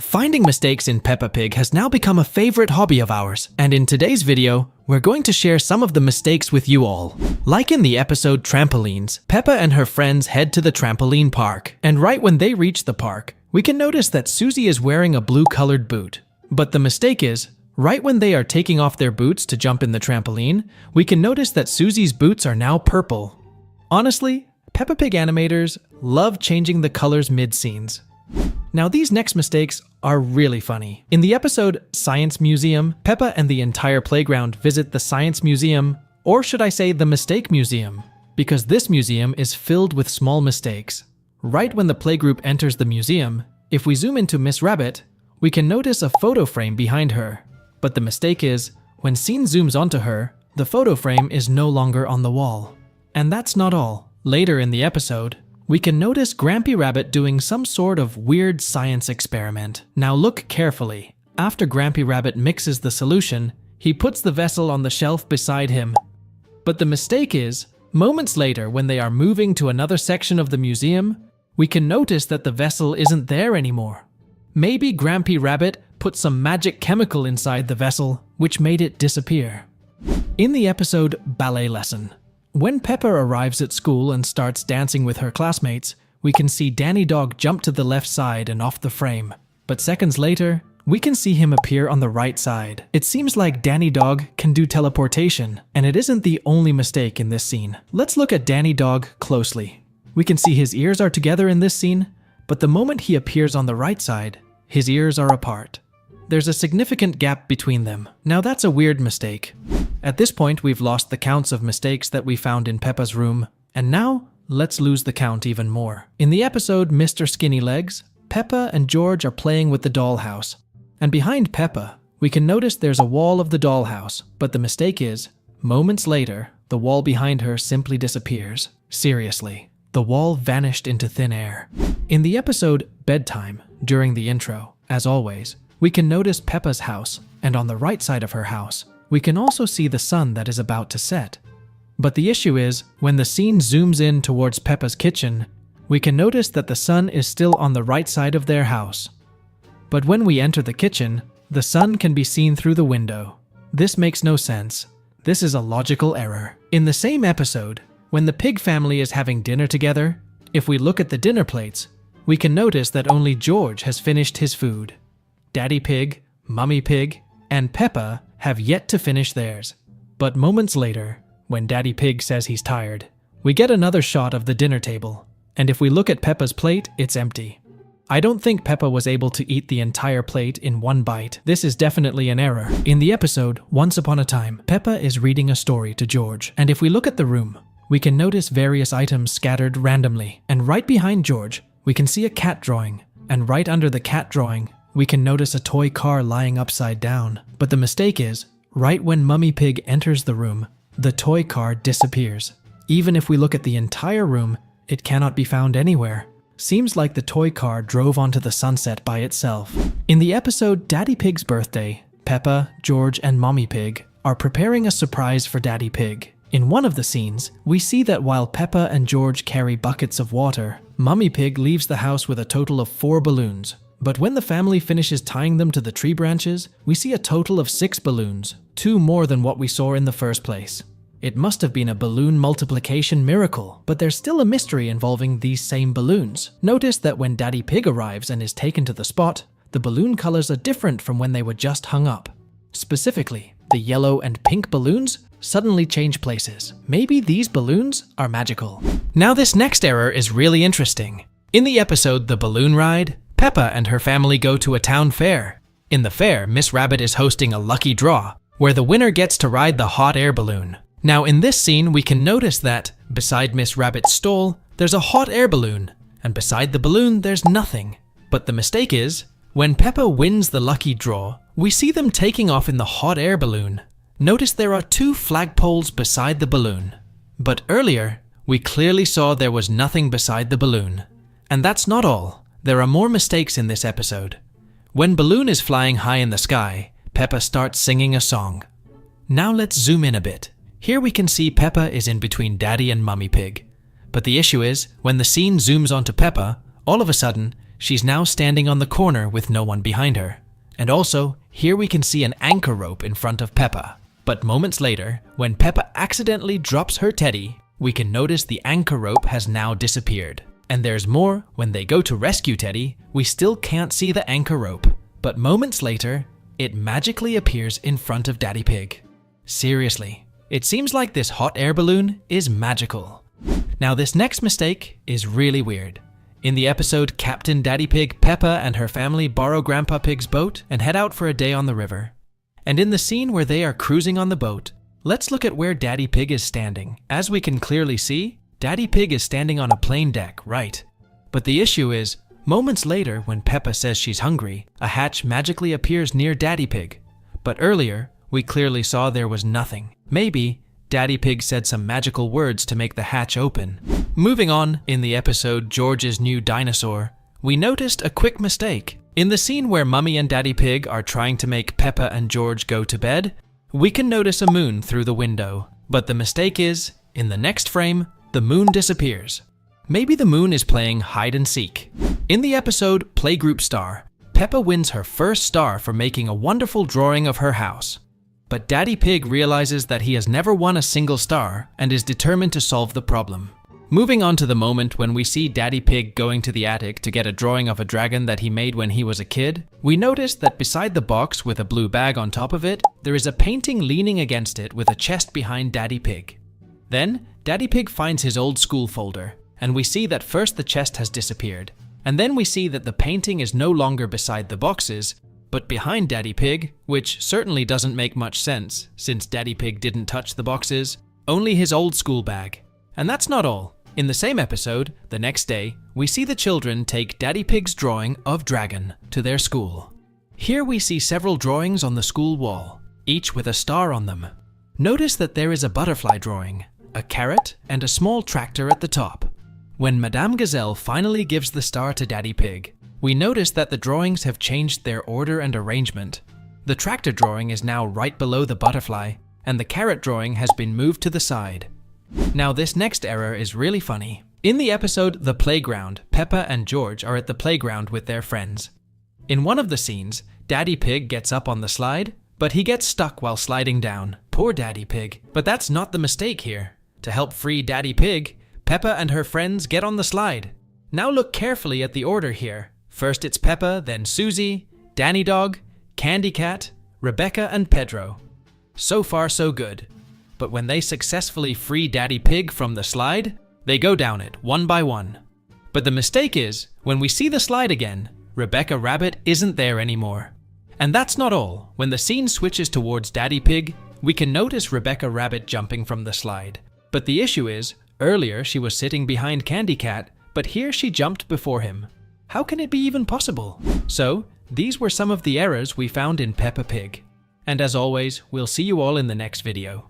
Finding mistakes in Peppa Pig has now become a favorite hobby of ours, and in today's video, we're going to share some of the mistakes with you all. Like in the episode Trampolines, Peppa and her friends head to the trampoline park, and right when they reach the park, we can notice that Susie is wearing a blue-colored boot. But the mistake is, right when they are taking off their boots to jump in the trampoline, we can notice that Susie's boots are now purple. Honestly, Peppa Pig animators love changing the colors mid-scenes. Now these next mistakes are really funny. In the episode Science Museum, Peppa and the entire playground visit the Science Museum, or should I say the Mistake Museum, because this museum is filled with small mistakes. Right when the playgroup enters the museum, if we zoom into Miss Rabbit, we can notice a photo frame behind her. But the mistake is, when scene zooms onto her, the photo frame is no longer on the wall. And that's not all. Later in the episode, we can notice Grampy Rabbit doing some sort of weird science experiment. Now look carefully. After Grampy Rabbit mixes the solution, he puts the vessel on the shelf beside him. But the mistake is, moments later when they are moving to another section of the museum, we can notice that the vessel isn't there anymore. Maybe Grampy Rabbit put some magic chemical inside the vessel, which made it disappear. In the episode Ballet Lesson, when Peppa arrives at school and starts dancing with her classmates, we can see Danny Dog jump to the left side and off the frame. But seconds later, we can see him appear on the right side. It seems like Danny Dog can do teleportation, and it isn't the only mistake in this scene. Let's look at Danny Dog closely. We can see his ears are together in this scene, but the moment he appears on the right side, his ears are apart. There's a significant gap between them. Now that's a weird mistake. At this point, we've lost the counts of mistakes that we found in Peppa's room, and now let's lose the count even more. In the episode Mr. Skinny Legs, Peppa and George are playing with the dollhouse, and behind Peppa, we can notice there's a wall of the dollhouse, but the mistake is, moments later, the wall behind her simply disappears. Seriously, the wall vanished into thin air. In the episode Bedtime, during the intro, as always, we can notice Peppa's house, and on the right side of her house, we can also see the sun that is about to set. But the issue is, when the scene zooms in towards Peppa's kitchen, we can notice that the sun is still on the right side of their house. But when we enter the kitchen, the sun can be seen through the window. This makes no sense. This is a logical error. In the same episode, when the pig family is having dinner together, if we look at the dinner plates, we can notice that only George has finished his food. Daddy Pig, Mummy Pig, and Peppa have yet to finish theirs. But moments later, when Daddy Pig says he's tired, we get another shot of the dinner table, and if we look at Peppa's plate, it's empty. I don't think Peppa was able to eat the entire plate in one bite. This is definitely an error. In the episode Once Upon a Time, Peppa is reading a story to George, and if we look at the room, we can notice various items scattered randomly, and right behind George, we can see a cat drawing, and right under the cat drawing, we can notice a toy car lying upside down. But the mistake is, right when Mummy Pig enters the room, the toy car disappears. Even if we look at the entire room, it cannot be found anywhere. Seems like the toy car drove onto the sunset by itself. In the episode Daddy Pig's Birthday, Peppa, George, and Mummy Pig are preparing a surprise for Daddy Pig. In one of the scenes, we see that while Peppa and George carry buckets of water, Mummy Pig leaves the house with a total of 4 balloons. But when the family finishes tying them to the tree branches, we see a total of 6 balloons, 2 more than what we saw in the first place. It must have been a balloon multiplication miracle, but there's still a mystery involving these same balloons. Notice that when Daddy Pig arrives and is taken to the spot, the balloon colors are different from when they were just hung up. Specifically, the yellow and pink balloons suddenly change places. Maybe these balloons are magical. Now this next error is really interesting. In the episode The Balloon Ride, Peppa and her family go to a town fair. In the fair, Miss Rabbit is hosting a lucky draw, where the winner gets to ride the hot air balloon. Now in this scene, we can notice that, beside Miss Rabbit's stall, there's a hot air balloon, and beside the balloon, there's nothing. But the mistake is, when Peppa wins the lucky draw, we see them taking off in the hot air balloon. Notice there are 2 flagpoles beside the balloon. But earlier, we clearly saw there was nothing beside the balloon. And that's not all. There are more mistakes in this episode. When Balloon is flying high in the sky, Peppa starts singing a song. Now let's zoom in a bit. Here we can see Peppa is in between Daddy and Mummy Pig. But the issue is, when the scene zooms onto Peppa, all of a sudden, She's now standing on the corner with no one behind her. And also, here we can see an anchor rope in front of Peppa. But moments later, when Peppa accidentally drops her teddy, we can notice the anchor rope has now disappeared. And there's more, when they go to rescue Teddy, we still can't see the anchor rope. But moments later, it magically appears in front of Daddy Pig. Seriously, it seems like this hot air balloon is magical. Now this next mistake is really weird. In the episode, Captain Daddy Pig, Peppa and her family borrow Grandpa Pig's boat and head out for a day on the river. And in the scene where they are cruising on the boat, let's look at where Daddy Pig is standing. As we can clearly see, Daddy Pig is standing on a plain deck, right? But the issue is, moments later when Peppa says she's hungry, a hatch magically appears near Daddy Pig. But earlier, we clearly saw there was nothing. Maybe Daddy Pig said some magical words to make the hatch open. Moving on, in the episode George's New Dinosaur, we noticed a quick mistake. In the scene where Mummy and Daddy Pig are trying to make Peppa and George go to bed, we can notice a moon through the window. But the mistake is, in the next frame, the moon disappears. Maybe the moon is playing hide and seek. In the episode Playgroup Star, Peppa wins her first star for making a wonderful drawing of her house. But Daddy Pig realizes that he has never won a single star and is determined to solve the problem. Moving on to the moment when we see Daddy Pig going to the attic to get a drawing of a dragon that he made when he was a kid, we notice that beside the box with a blue bag on top of it, there is a painting leaning against it with a chest behind Daddy Pig. Then, Daddy Pig finds his old school folder, and we see that first the chest has disappeared, and then we see that the painting is no longer beside the boxes, but behind Daddy Pig, which certainly doesn't make much sense, since Daddy Pig didn't touch the boxes, only his old school bag. And that's not all. In the same episode, the next day, we see the children take Daddy Pig's drawing of dragon to their school. Here we see several drawings on the school wall, each with a star on them. Notice that there is a butterfly drawing, a carrot, and a small tractor at the top. When Madame Gazelle finally gives the star to Daddy Pig, we notice that the drawings have changed their order and arrangement. The tractor drawing is now right below the butterfly, and the carrot drawing has been moved to the side. Now this next error is really funny. In the episode The Playground, Peppa and George are at the playground with their friends. In one of the scenes, Daddy Pig gets up on the slide, but he gets stuck while sliding down. Poor Daddy Pig. But that's not the mistake here. To help free Daddy Pig, Peppa and her friends get on the slide. Now look carefully at the order here. First it's Peppa, then Susie, Danny Dog, Candy Cat, Rebecca and Pedro. So far so good. But when they successfully free Daddy Pig from the slide, they go down it one by one. But the mistake is, when we see the slide again, Rebecca Rabbit isn't there anymore. And that's not all. When the scene switches towards Daddy Pig, we can notice Rebecca Rabbit jumping from the slide. But the issue is, earlier she was sitting behind Candy Cat, but here she jumped before him. How can it be even possible? So, these were some of the errors we found in Peppa Pig. And as always, we'll see you all in the next video.